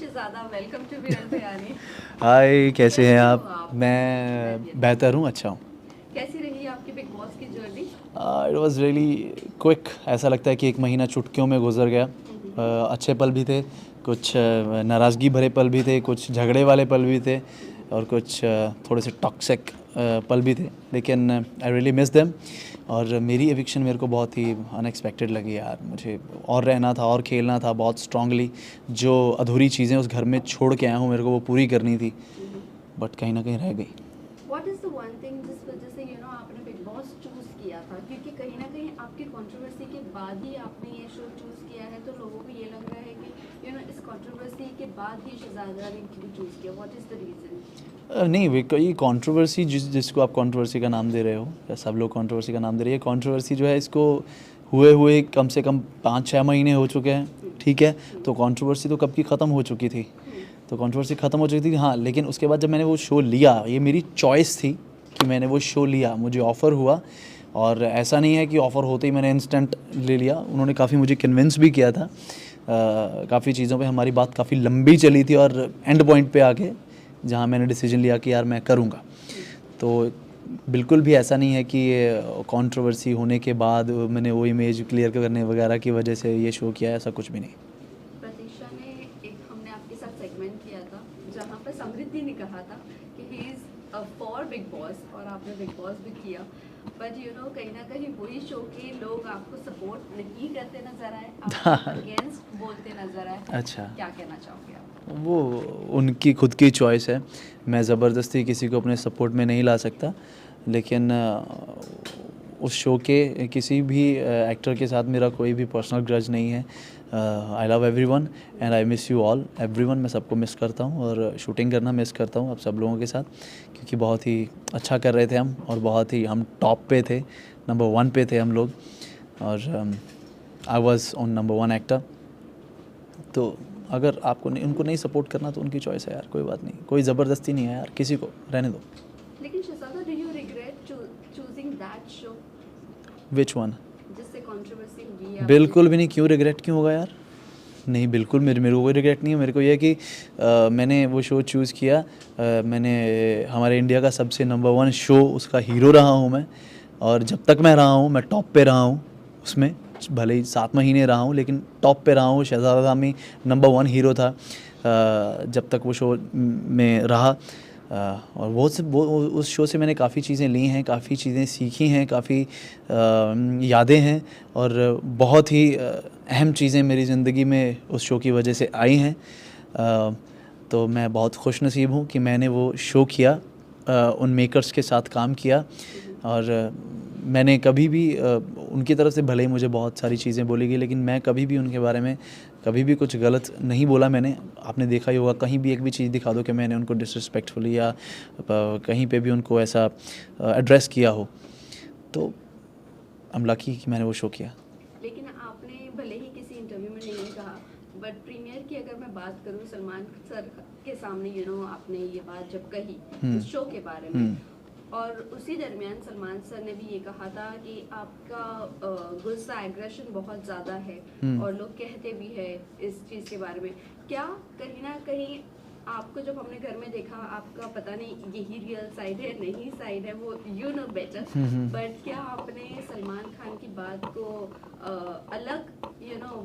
Shahzada, welcome to विरल बयानी। हाय, कैसे हैं हो आप? आप? मैं बेहतर हूँ, अच्छा हूँ। कैसी रही आपकी बिग बॉस की journey? It was really quick. ऐसा लगता है कि एक महीना चुटकियों में गुजर गया। अच्छे पल भी थे, कुछ नाराज़गी भरे पल भी थे, कुछ झगड़े वाले पल भी थे और कुछ थोड़े से टॉक्सिक पल भी थे, लेकिन आई रियली मिस देम। और मेरी एविक्शन मेरे को बहुत ही अनएक्सपेक्टेड लगी यार। मुझे और रहना था और खेलना था बहुत स्ट्रांगली। जो अधूरी चीज़ें उस घर में छोड़ के आया हूँ, मेरे को वो पूरी करनी थी, बट कहीं ना कहीं रह गई। What is the one thing जिस वजह से आपने बिग बॉस चूज किया था? क्योंकि कहीं ना कहीं आपकी कंट्रोवर्सी के बाद ही आपने ये शो चूज किया है, तो लोगों को ये लग रहा है कि इस कंट्रोवर्सी के बाद ही शहजादा ने क्यों चूज किया? What is the reason? नहीं, वे कोई कंट्रोवर्सी जिसको आप कंट्रोवर्सी का नाम दे रहे हो, या सब लोग कंट्रोवर्सी का नाम दे रहे हैं, कंट्रोवर्सी जो है इसको हुए हुए कम से कम 5-6 महीने हो चुके हैं, ठीक है। तो कंट्रोवर्सी तो कब की ख़त्म हो चुकी थी, तो कंट्रोवर्सी ख़त्म हो चुकी थी, हाँ। लेकिन उसके बाद जब मैंने वो शो लिया, ये मेरी चॉइस थी कि मैंने वो शो लिया, मुझे ऑफ़र हुआ। और ऐसा नहीं है कि ऑफ़र होते ही मैंने इंस्टेंट ले लिया, उन्होंने काफ़ी मुझे कन्विंस भी किया था। काफ़ी चीज़ों पे हमारी बात काफ़ी लंबी चली थी और एंड पॉइंट पे आके जहाँ मैंने डिसीजन लिया कि यार मैं करूँगा। तो बिल्कुल भी ऐसा नहीं है कि कंट्रोवर्सी होने के बाद मैंने वो इमेज क्लियर करने वगैरह की वजह से ये शो किया है, ऐसा कुछ भी नहीं। प्रतीक्षा ने हमने आपके साथ सेगमेंट किया था जहाँ पर समृद्धि ने कहा था कि he is for big boss, और आपने बिग बॉस भी किया, बट कहीं ना कहीं वही शो के लोग आपको सपोर्ट नहीं करते नजर आए, आपको अगेंस्ट बोलते नजर आए। अच्छा, क्या कहना चाहोगे आप? वो उनकी खुद की चॉइस है। मैं ज़बरदस्ती किसी को अपने सपोर्ट में नहीं ला सकता, लेकिन उस शो के किसी भी एक्टर के साथ मेरा कोई भी पर्सनल ग्रज नहीं है। I love everyone and I miss you all everyone. मैं सबको मिस करता हूँ और शूटिंग करना मिस करता हूँ आप सब लोगों के साथ, क्योंकि बहुत ही अच्छा कर रहे थे हम, और बहुत ही हम टॉप पे थे, नंबर 1 पे थे हम लोग, और I was on number 1 actor. तो अगर आपको नहीं, उनको नहीं सपोर्ट करना तो उनकी चॉइस है यार, कोई बात नहीं, कोई ज़बरदस्ती नहीं है यार, किसी को रहने दो। लेकिन Shehzada, do you regret choosing that show which one? जिससे कंट्रोवर्सी हुई है? बिल्कुल भी नहीं, क्यों रिग्रेट क्यों होगा यार? नहीं, बिल्कुल मेरे को कोई रिग्रेट नहीं है। मेरे को ये है कि मैंने वो शो चूज़ किया, मैंने हमारे इंडिया का सबसे नंबर 1 शो, उसका हीरो रहा हूँ मैं, और जब तक मैं रहा हूँ मैं टॉप पे रहा हूँ उसमें। भले ही 7 महीने रहा हूँ, लेकिन टॉप पे रहा हूँ। शहजादा में नंबर 1 हीरो था जब तक वो शो में रहा। और वो उस शो से मैंने काफ़ी चीज़ें ली हैं, काफ़ी चीज़ें सीखी हैं, काफ़ी यादें हैं, और बहुत ही अहम चीज़ें मेरी ज़िंदगी में उस शो की वजह से आई हैं। तो मैं बहुत खुश नसीब हूँ कि मैंने वो शो किया, उन मेकर्स के साथ काम किया, और मैंने कभी भी उनकी तरफ से भले ही मुझे बहुत सारी चीज़ें बोली गई, लेकिन मैं कभी भी उनके बारे में कभी भी कुछ गलत नहीं बोला मैंने। आपने देखा ही होगा, कहीं भी एक भी चीज़ दिखा दो कि मैंने उनको डिसरिस्पेक्टफुली या कहीं पे भी उनको ऐसा एड्रेस किया हो। तो आई एम लकी कि मैंने वो शो किया। लेकिन आपने भले ही किसी इंटरव्यू में नहीं कहा, बट प्रीमियर की अगर मैं बात करूं, सलमान सर के सामने आपने ये बात जब कही इस शो के बारे में, और उसी दरमियान सलमान सर ने भी ये कहा था कि आपका गुस्सा, एग्रेशन बहुत ज़्यादा है, और लोग कहते भी है इस चीज़ के बारे में। क्या कहीं ना कहीं आपको जब हमने घर में देखा, आपका पता नहीं यही रियल साइड है नहीं साइड है, वो यू नो बेटर, बट क्या आपने सलमान खान की बात को अलग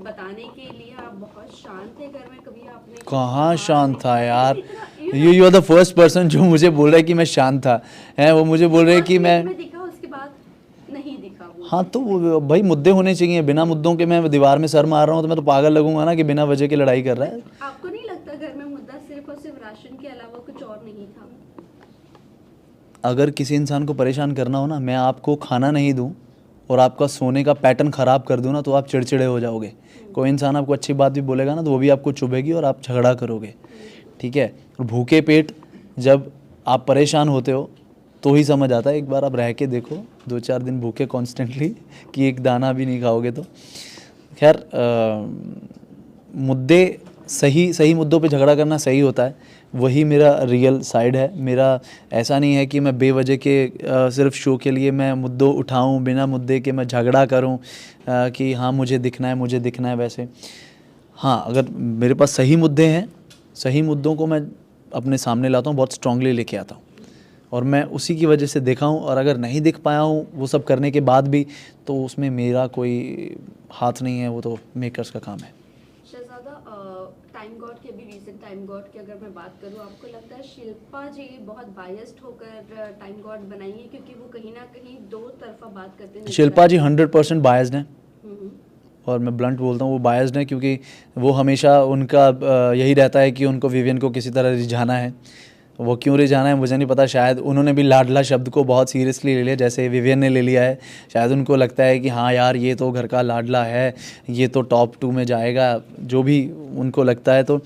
बताने के लिए आप बहुत शांत थे घर में? कभी आपने कहाँ शांत था यार? You are the first person जो मुझे बोल रहा है कि मैं शांत था, है वो मुझे बोल रहे हैं कि मैं दिखा, उसके बाद नहीं दिखा वो। हाँ, तो भाई मुद्दे होने चाहिए। बिना मुद्दों के मैं दीवार में सर मार रहा हूँ तो मैं तो पागल लगूंगा ना, कि बिना वजह के लड़ाई कर रहा है। आपको नहीं लगता घर में मुद्दा सिर्फ और सिर्फ राशन के अलावा कुछ और नहीं था? अगर किसी इंसान को परेशान करना हो ना, मैं आपको खाना नहीं दूं और आपका सोने का पैटर्न ख़राब कर दूं ना, तो आप चिड़चिड़े हो जाओगे। कोई इंसान आपको अच्छी बात भी बोलेगा ना, तो वो भी आपको चुभेगी और आप झगड़ा करोगे, ठीक है। और भूखे पेट जब आप परेशान होते हो तो ही समझ आता है। एक बार आप रह के देखो 2-4 दिन भूखे कॉन्स्टेंटली, कि एक दाना भी नहीं खाओगे तो। खैर, मुद्दे सही मुद्दों पे झगड़ा करना सही होता है, वही मेरा रियल साइड है। मेरा ऐसा नहीं है कि मैं बेवजह के सिर्फ शो के लिए मैं मुद्दों उठाऊं, बिना मुद्दे के मैं झगड़ा करूं, कि हाँ मुझे दिखना है वैसे। हाँ, अगर मेरे पास सही मुद्दे हैं, सही मुद्दों को मैं अपने सामने लाता हूँ, बहुत स्ट्रांगली लेके आता हूँ, और मैं उसी की वजह से देखा हूँ। और अगर नहीं दिख पाया हूँ वो सब करने के बाद भी, तो उसमें मेरा कोई हाथ नहीं है, वो तो मेकर्स का काम है। शहजादा, टाइम गॉड की, अभी रीसेंट टाइम गॉड की अगर मैं बात करूँ, आपको लगता है शिल्पा जी बहुत बायस्ड होकर टाइम गॉड बनाई है? क्योंकि वो कहीं ना कहीं दो तरफा बात करते नजर शिल्पा आए। जी 100% बायस्ड हैं, हम्म, और मैं ब्लंट बोलता हूँ वो बायस्ड हैं, क्योंकि वो हमेशा उनका यही रहता है कि उनको विवियन को किसी तरह रिझाना है। वो क्यों रिझाना है मुझे नहीं पता, शायद उन्होंने भी लाडला शब्द को बहुत सीरियसली ले लिया, जैसे विवियन ने ले लिया है। शायद उनको लगता है कि हाँ यार ये तो घर का लाडला है, ये तो टॉप 2 में जाएगा, जो भी उनको लगता है। तो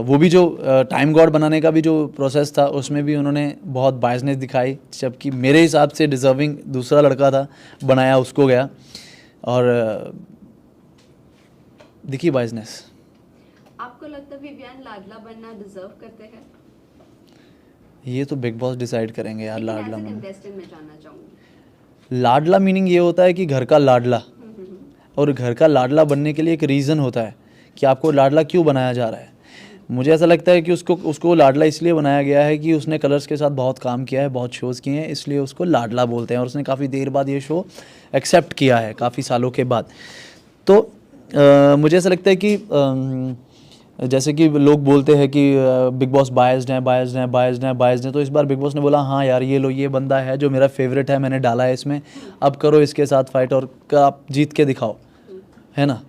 वो भी जो टाइम गॉड बनाने का भी जो प्रोसेस था, उसमें भी उन्होंने बहुत बायसनेस दिखाई, जबकि मेरे हिसाब से डिज़र्विंग दूसरा लड़का था, बनाया उसको गया। और दिखी बायसनेस। आपको लगता है विवियन लाडला बनना डिजर्व करते हैं? ये तो बिग बॉस डिसाइड करेंगे यार। लेकिन लाडला एज ए बनना, कंटेस्टेंट मैं जानना चाहूंगी। लाडला मीनिंग ये होता है कि घर का लाडला, और घर का लाडला बनने के लिए एक रीज़न होता है कि आपको लाडला क्यों बनाया जा रहा है। मुझे ऐसा लगता है कि उसको लाडला इसलिए बनाया गया है कि उसने कलर्स के साथ बहुत काम किया है, बहुत शोज़ किए हैं, इसलिए उसको लाडला बोलते हैं। और उसने काफ़ी देर बाद ये शो एक्सेप्ट किया है, काफ़ी सालों के बाद। तो मुझे ऐसा लगता है कि जैसे कि लोग बोलते हैं कि बिग बॉस बायस्ड हैं, बायस्ड हैं, बायस्ड हैं, बायस्ड हैं, तो इस बार बिग बॉस ने बोला हाँ यार ये लो, ये बंदा है जो मेरा फेवरेट है, मैंने डाला है इसमें, अब करो इसके साथ फाइट और आप जीत के दिखाओ, है ना।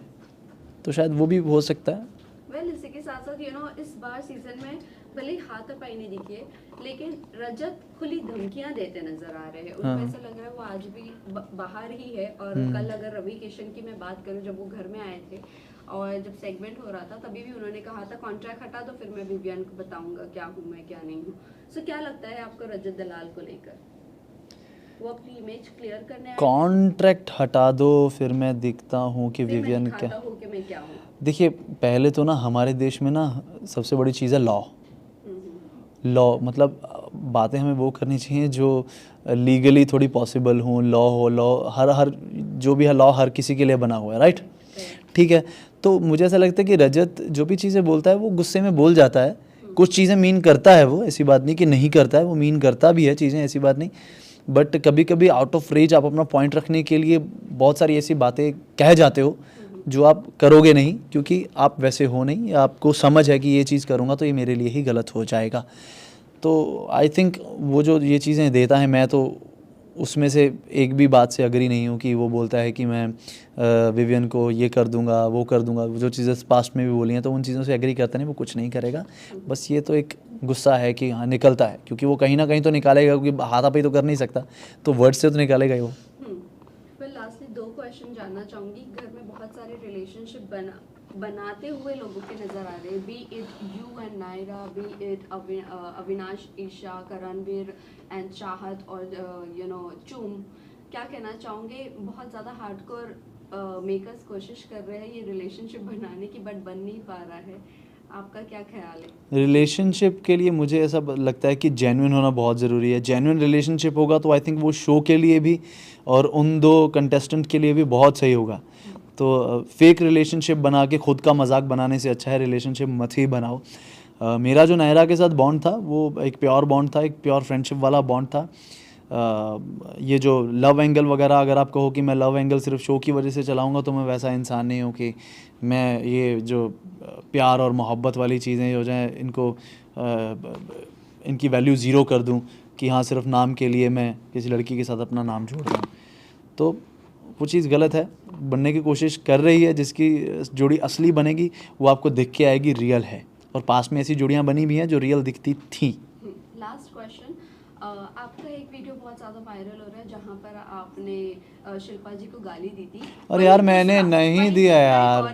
तो शायद वो भी हो सकता है। वेल, इसी के साथ साथ इस बार सीजन में भले ही हाथापाई नहीं दिखी है, लेकिन रजत खुली धमकियां देते नजर आ रहे हैं। उनको हाँ। ऐसा लग रहा है वो आज भी बाहर ही है। और कल अगर रवि किशन की मैं बात करूं, जब वो घर में आए थे और जब सेगमेंट हो रहा था, तभी भी उन्होंने कहा था कॉन्ट्रैक्ट हटा दो, फिर मैं विवियन को बताऊंगा क्या हूँ मैं, क्या नहीं हूँ। सो क्या लगता है आपको रजत दलाल को लेकर? वो अपनी इमेज क्लियर करने आए हैं? कॉन्ट्रैक्ट हटा दो फिर मैं दिखता हूँ कि फिर मैं विवियन दिखाता क्या। हूँ कि मैं क्या हूँ। देखिए, पहले तो ना हमारे देश में ना सबसे बड़ी चीज़ है लॉ। लॉ मतलब बातें हमें वो करनी चाहिए जो लीगली थोड़ी पॉसिबल हों। लॉ हो, लॉ हर जो भी है, लॉ हर किसी के लिए बना हुआ है, राइट? ठीक है। तो मुझे ऐसा लगता है कि रजत जो भी चीज़ें बोलता है वो गुस्से में बोल जाता है। कुछ चीज़ें मीन करता है वो, ऐसी बात नहीं कि नहीं करता है, वो मीन करता भी है चीज़ें, ऐसी बात नहीं। बट कभी कभी आउट ऑफ रेंज आप अपना पॉइंट रखने के लिए बहुत सारी ऐसी बातें कह जाते हो जो आप करोगे नहीं, क्योंकि आप वैसे हो नहीं, आपको समझ है कि ये चीज़ करूँगा तो ये मेरे लिए ही गलत हो जाएगा। तो आई थिंक वो जो ये चीज़ें देता है, मैं तो उसमें से एक भी बात से अग्री नहीं हूँ कि वो बोलता है कि मैं विवियन को ये कर दूंगा, वो कर दूंगा। जो चीज़ें पास्ट में भी बोली हैं तो उन चीज़ों से एग्री करता नहीं, वो कुछ नहीं करेगा। बस ये तो एक गुस्सा है कि हाँ निकलता है, क्योंकि वो कहीं ना कहीं तो निकालेगा, क्योंकि हाथापाई तो कर नहीं सकता, तो वर्ड से तो निकालेगा ही वो। मैं लास्टली 2 क्वेश्चन जानना चाहूँगी। घर में बहुत सारे रिलेशनशिप बनाते हुए लोगों के नज़र आ रहे हैं, be it you and Naira, be it Avinash, Eisha, Karanveer and Chahat और चूम। क्या कहना चाहूँगे? बहुत ज़्यादा हार्डकोर मेकर्स कोशिश कर रहे हैं ये रिलेशनशिप बनाने की, बट बन नहीं पा रहा है। आपका क्या ख्याल है? रिलेशनशिप के लिए मुझे ऐसा लगता है कि जेन्युइन होना बहुत ज़रूरी है। जेन्युइन रिलेशनशिप होगा तो आई थिंक वो शो के लिए भी और उन 2 कंटेस्टेंट के लिए भी बहुत सही होगा। तो फेक रिलेशनशिप बना के खुद का मजाक बनाने से अच्छा है रिलेशनशिप मत ही बनाओ। मेरा जो नायरा के साथ बॉन्ड था वो एक प्योर बॉन्ड था, एक प्योर फ्रेंडशिप वाला बॉन्ड था। ये जो लव एंगल वगैरह, अगर आप कहो कि मैं लव एंगल सिर्फ शो की वजह से चलाऊंगा, तो मैं वैसा इंसान नहीं हूँ कि मैं ये जो प्यार और मोहब्बत वाली चीज़ें हो जाएं इनको इनकी वैल्यू ज़ीरो कर दूं कि हाँ सिर्फ नाम के लिए मैं किसी लड़की के साथ अपना नाम जोड़ रहा हूँ। तो वो चीज़ गलत है। बनने की कोशिश कर रही है, जिसकी जोड़ी असली बनेगी वो आपको दिख के आएगी रियल है, और पास में ऐसी जोड़ियाँ बनी भी हैं जो रियल दिखती थी। लास्ट क्वेश्चन, आपका एक वीडियो बहुत ज़्यादा वायरल हो रहा है जहाँ पर आपने शिल्पा जी को गाली दी थी। और यार मैंने नहीं दिया यार।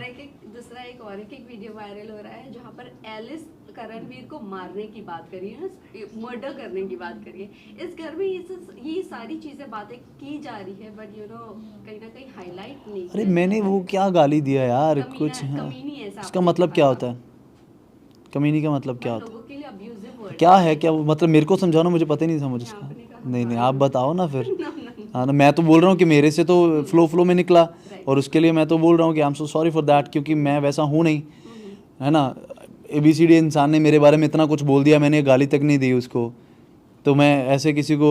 दूसरा एक वीडियो वायरल हो रहा है जहाँ पर एलिस करणवीर को मारने की बात करी है, मर्डर करने की बात करी है। इस घर में ये सारी चीजें बातें की जा रही है, बट कहीं ना कहीं हाईलाइट नहीं। अरे मैंने वो क्या गाली दिया यार, कुछ कमीनी ऐसा उसका मतलब क्या होता है? कमीनी का मतलब क्या होता है? लोगों के लिए अब्यूजिव वर्ड क्या है, क्या मतलब मेरे को समझाओ ना, मुझे पता ही नहीं समझ उसका। नहीं आप बताओ ना फिर। हाँ ना, मैं तो बोल रहा हूँ कि मेरे से तो फ्लो में निकला, और उसके लिए मैं तो बोल रहा हूँ कि I am so sorry for that, क्योंकि मैं वैसा हूँ नहीं, है ना। ABCD इंसान ने मेरे बारे में इतना कुछ बोल दिया, मैंने गाली तक नहीं दी उसको, तो मैं ऐसे किसी को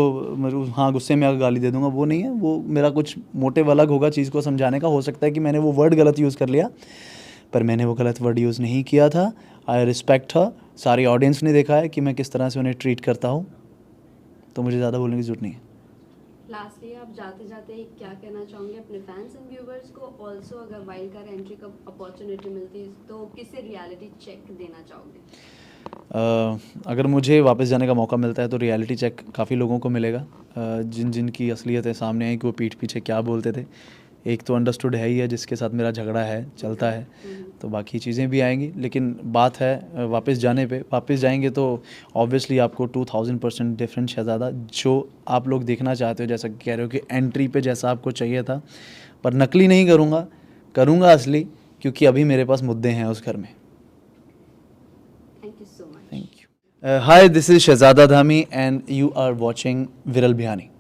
हाँ गुस्से में आकर गाली दे दूंगा, वो नहीं है। वो मेरा कुछ मोटिव अलग होगा चीज़ को समझाने का। हो सकता है कि मैंने वो वर्ड गलत यूज़ कर लिया, पर मैंने वो गलत वर्ड यूज़ नहीं किया था। I respect her. सारी ऑडियंस ने देखा है कि मैं किस तरह से उन्हें ट्रीट करता हूँ, तो मुझे ज़्यादा बोलने की ज़रूरत नहीं है। लास्टली आप जाते जाते क्या कहना चाहोंगे अपने फैंस एंड व्यूवर्स को? ऑल्सो अगर वाइल्ड कार्ड एंट्री का अपॉर्चुनिटी मिलती है तो किसे रियलिटी चेक देना चाहोगे? अगर मुझे वापस जाने का मौका मिलता है तो रियलिटी चेक काफ़ी लोगों को मिलेगा, जिन जिन की असलियतें सामने आई कि वो पीठ पीछे क्या बोलते थे। एक तो अंडरस्टूड है ही है जिसके साथ मेरा झगड़ा है, चलता है, तो बाकी चीज़ें भी आएंगी। लेकिन बात है वापस जाने पे, वापस जाएंगे तो ऑब्वियसली आपको 2000% डिफरेंट शहज़ादा जो आप लोग देखना चाहते हो, जैसा कि कह रहे हो कि एंट्री पे जैसा आपको चाहिए था, पर नकली नहीं करूँगा, करूँगा असली, क्योंकि अभी मेरे पास मुद्दे हैं उस घर में। Thank you so much. Thank you. Hi, this is Shahzada Dhami and you are watching Viral Bihani.